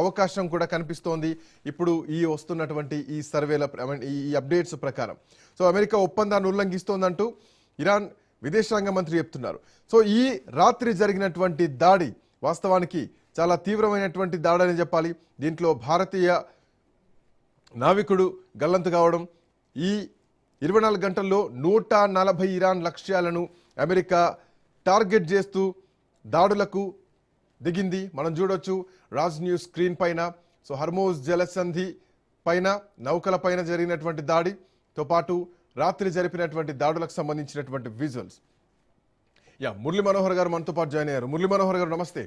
అవకాశం కూడా కనిపిస్తోంది ఇప్పుడు ఈ వస్తున్నటువంటి ఈ సర్వేల ఈ అప్డేట్స్ ప్రకారం. సో అమెరికా ఒప్పందాన్ని ఉల్లంఘిస్తోందంటూ ఇరాన్ విదేశాంగ మంత్రి చెప్తున్నారు. సో ఈ రాత్రి జరిగినటువంటి దాడి వాస్తవానికి చాలా తీవ్రమైనటువంటి దాడి అని చెప్పాలి. దీంట్లో భారతీయ నావికుడు గల్లంతు కావడం, ఈ 24 గంటల్లో 140 ఇరాన్ లక్ష్యాలను అమెరికా టార్గెట్ చేస్తూ దాడులకు దిగింది. మనం చూడొచ్చు రాజ్ న్యూస్ స్క్రీన్ పైన. సో హర్మోజ్ జలసంధి పైన నౌకల పైన జరిగినటువంటి దాడితో పాటు రాత్రి జరిపినటువంటి దాడులకు సంబంధించినటువంటి విజువల్స్. మురళీ మనోహర్ గారు మనతో పాటు జాయిన్ అయ్యారు. మురళీ మనోహర్ గారు నమస్తే.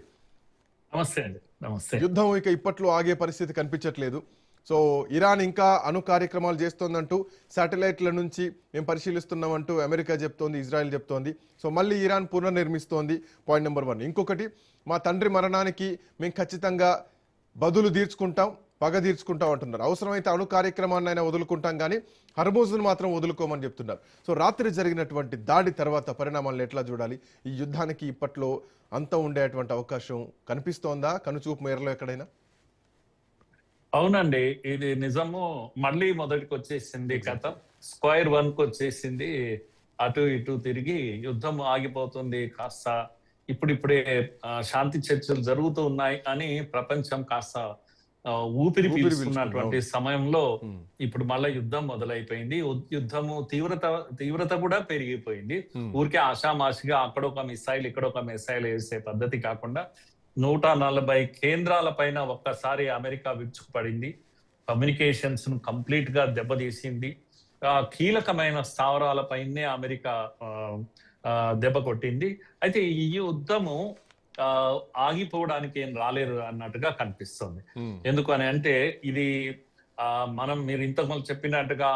నమస్తే అండి. నమస్తే. యుద్ధం ఇక ఇప్పట్లో ఆగే పరిస్థితి కనిపించట్లేదు. సో ఇరాన్ ఇంకా అణు కార్యక్రమాలు చేస్తోందంటూ శాటిలైట్ల నుంచి మేము పరిశీలిస్తున్నామంటూ అమెరికా చెప్తోంది, ఇజ్రాయెల్ చెప్తోంది. సో మళ్ళీ ఇరాన్ పునర్నిర్మిస్తోంది. Point number 1. ఇంకొకటి, మా తండ్రి మరణానికి మేము ఖచ్చితంగా బదులు తీర్చుకుంటాం, పగ తీర్చుకుంటాం అంటున్నారు. అవసరమైతే అణు కార్యక్రమాన్ని అయినా వదులుకుంటాం కానీ హర్మోజ్ను మాత్రం వదులుకోమని చెప్తున్నారు. సో రాత్రి జరిగినటువంటి దాడి తర్వాత పరిణామాలను ఎట్లా చూడాలి? ఈ యుద్ధానికి ఇప్పట్లో అంతం ఉండేటువంటి అవకాశం కనిపిస్తోందా కనుచూపు మేరలో ఎక్కడైనా? అవునండి, ఇది నిజము. మళ్ళీ మొదటికి వచ్చేసింది కథ. స్క్వేర్ 1కి వచ్చేసింది. అటు ఇటు తిరిగి యుద్ధం ఆగిపోతుంది కాస్త. ఇప్పుడిప్పుడే శాంతి చర్చలు జరుగుతూ ఉన్నాయి అని ప్రపంచం కాస్త ఊపిరి పీల్చుకున్నటువంటి సమయంలో ఇప్పుడు మళ్ళీ యుద్ధం మొదలైపోయింది. యుద్ధము తీవ్రత కూడా పెరిగిపోయింది. ఊరికే ఆషామాషిగా అక్కడొక మిసైల్ ఇక్కడొక మిసైల్ వేసే పద్ధతి కాకుండా 140 కేంద్రాల పైన ఒక్కసారి అమెరికా విరుచుకుపడింది. కమ్యూనికేషన్స్ ను కంప్లీట్ గా దెబ్బతీసింది. కీలకమైన స్థావరాలపైనే అమెరికా దెబ్బ కొట్టింది. అయితే ఈ యుద్ధము ఆగిపోవడానికి ఏం రాలేదు అన్నట్టుగా కనిపిస్తుంది. ఎందుకు అని అంటే ఇది మీరు ఇంతకుముందు చెప్పినట్టుగా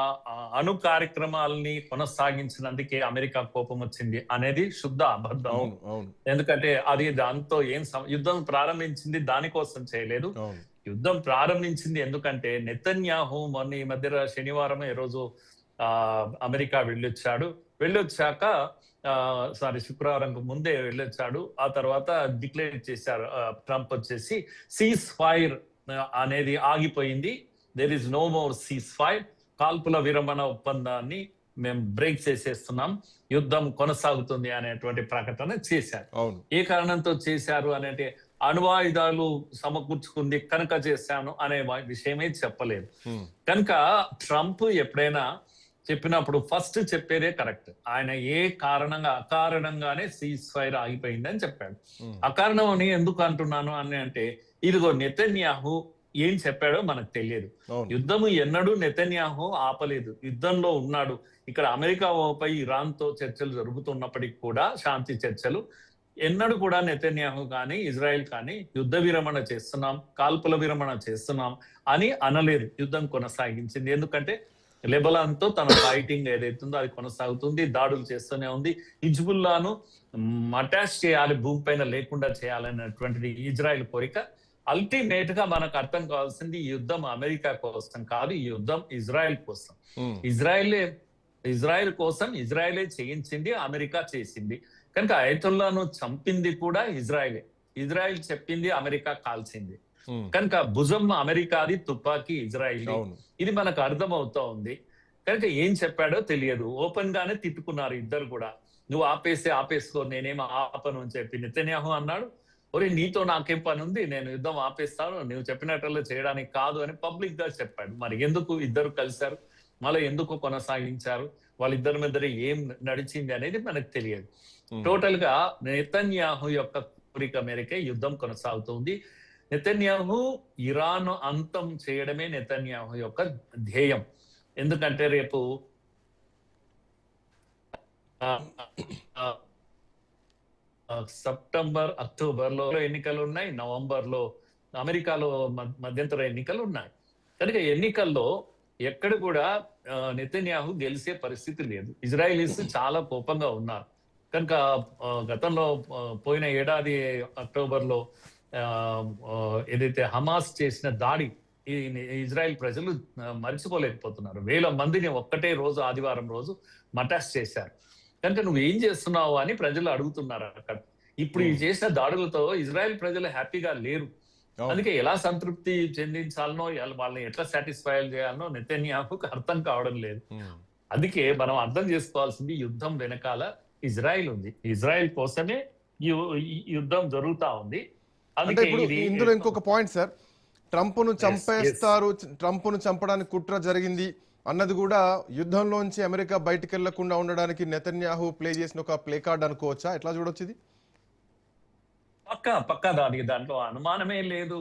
అణు కార్యక్రమాలని కొనసాగించినందుకే అమెరికా కోపం వచ్చింది అనేది శుద్ధ అబద్ధం. ఎందుకంటే అది దాంతో యుద్ధం ప్రారంభించింది దానికోసం చేయలేదు. యుద్ధం ప్రారంభించింది ఎందుకంటే నెతన్యాహు మొన్న ఈ మధ్య శనివారం ఈ రోజు అమెరికా వెళ్ళొచ్చాక శుక్రవారం ముందే వెళ్ళొచ్చాడు. ఆ తర్వాత డిక్లేర్ చేశారు ట్రంప్ వచ్చేసి సీజ్ ఫైర్ అనేది ఆగిపోయింది. There is no more cease fire. కాల్పుల విరమణ ఒప్పందాన్ని మేము బ్రేక్ చేసేస్తున్నాం, యుద్ధం కొనసాగుతుంది అనేటువంటి ప్రకటన చేశారు. ఏ కారణంతో చేశారు అంటే అణ్వాయుధాలు సమకూర్చుకుంది కనుక చేశాను అనే విషయమే చెప్పలేదు. కనుక ట్రంప్ ఎప్పుడైనా చెప్పినప్పుడు ఫస్ట్ చెప్పేదే కరెక్ట్. ఆయన అకారణంగానే సీజ్ ఫైర్ ఆగిపోయిందని చెప్పాడు. అకారణం అని ఎందుకు అంటున్నాను అని అంటే ఇదిగో నెతన్యాహు ఏం చెప్పాడో మనకు తెలియదు. యుద్ధము ఎన్నడూ నెతన్యాహు ఆపలేదు, యుద్ధంలో ఉన్నాడు. ఇక్కడ అమెరికాపై ఇరాన్ తో చర్చలు జరుగుతున్నప్పటికీ కూడా శాంతి చర్చలు ఎన్నడూ కూడా నెతన్యాహు కానీ ఇజ్రాయెల్ కానీ యుద్ధ విరమణ చేస్తున్నాం, కాల్పుల విరమణ చేస్తున్నాం అని అనలేదు. యుద్ధం కొనసాగించింది. ఎందుకంటే లెబనాన్ తో తన ఫైటింగ్ ఏదైతుందో అది కొనసాగుతుంది, దాడులు చేస్తూనే ఉంది. హిజ్బుల్లాను అటాచ్ చేయాలి, భూమిపైన లేకుండా చేయాలనేటువంటిది ఇజ్రాయెల్ కోరిక. అల్టిమేట్ గా మనకు అర్థం కావాల్సింది ఈ యుద్ధం అమెరికా కోసం కాదు, ఈ యుద్ధం ఇజ్రాయెల్ కోసం. ఇజ్రాయెల్ కోసం ఇజ్రాయెలే చేయించింది, అమెరికా చేసింది. కనుక అయతుల్లాను చంపింది కూడా ఇజ్రాయెల్ చెప్పింది, అమెరికా కాల్చింది. కనుక భుజం అమెరికాది, తుపాకీ ఇజ్రాయిల్. ఇది మనకు అర్థం అవుతా ఉంది. కనుక ఏం చెప్పాడో తెలియదు. ఓపెన్ గానే తిట్టుకున్నారు ఇద్దరు కూడా. నువ్వు ఆపేసుకో, నేనేం ఆపను అని చెప్పి నెతన్యాహు అన్నాడు. ఒరే నీతో నాకేం పని ఉంది, నేను యుద్ధం ఆపేస్తాను, నువ్వు చెప్పినట్టు చేయడానికి కాదు అని పబ్లిక్ గా చెప్పాడు. మరి ఎందుకు ఇద్దరు కలిశారు, మళ్ళీ ఎందుకు కొనసాగించారు, వాళ్ళిద్దరి మీద ఏం నడిచింది అనేది మనకు తెలియదు. టోటల్ గా నెతన్యాహు యొక్క కోరిక మేరకే యుద్ధం కొనసాగుతుంది. నెతన్యాహు ఇరాన్ అంతం చేయడమే నెతన్యాహు యొక్క ధ్యేయం. ఎందుకంటే రేపు సెప్టెంబర్, అక్టోబర్లో ఎన్నికలు ఉన్నాయి, నవంబర్లో అమెరికాలో మధ్యంతర ఎన్నికలు ఉన్నాయి. కనుక ఎన్నికల్లో ఎక్కడ కూడా నెతన్యాహు గెలిచే పరిస్థితి లేదు. ఇజ్రాయిలీస్ చాలా కోపంగా ఉన్నారు. కనుక గతంలో పోయిన ఏడాది అక్టోబర్లో ఏదైతే హమాస్ చేసిన దాడి ఈ ఇజ్రాయెల్ ప్రజలు మర్చిపోలేకపోతున్నారు. 1000 మందిని ఒక్కటే రోజు ఆదివారం రోజు మటాస్ చేశారు. కనుక నువ్వేం చేస్తున్నావు అని ప్రజలు అడుగుతున్నారు అక్కడ. ఇప్పుడు ఈ చేసిన దాడులతో ఇజ్రాయెల్ ప్రజలు హ్యాపీగా లేరు. అందుకే ఎలా సంతృప్తి చెందించాలనో వాళ్ళని ఎట్లా సాటిస్ఫై చేయాలనో నెతన్యాహుకు అర్థం కావడం లేదు. అందుకే మనం అర్థం చేసుకోవాల్సింది యుద్ధం వెనకాల ఇజ్రాయిల్ ఉంది. ఇజ్రాయిల్ కోసమే ఈ యుద్ధం జరుగుతా ఉంది. అంటే అందుకే ఇప్పుడు ఇది ఇందులో ఇంకొక పాయింట్ సార్, ట్రంప్ను చంపేస్తారు, ట్రంప్ను చంపడానికి కుట్ర జరిగింది అన్నది కూడా యుద్ధంలోంచి అమెరికా బయటికి వెళ్లకుండా ఉండడానికి నెతన్యాహు ప్లే చేసిన ఒక ప్లే కార్డ్ అనుకోవచ్చా? ఎట్లా చూడొచ్చు ఇది? పక్కా దాంట్లో అనుమానమే లేదు.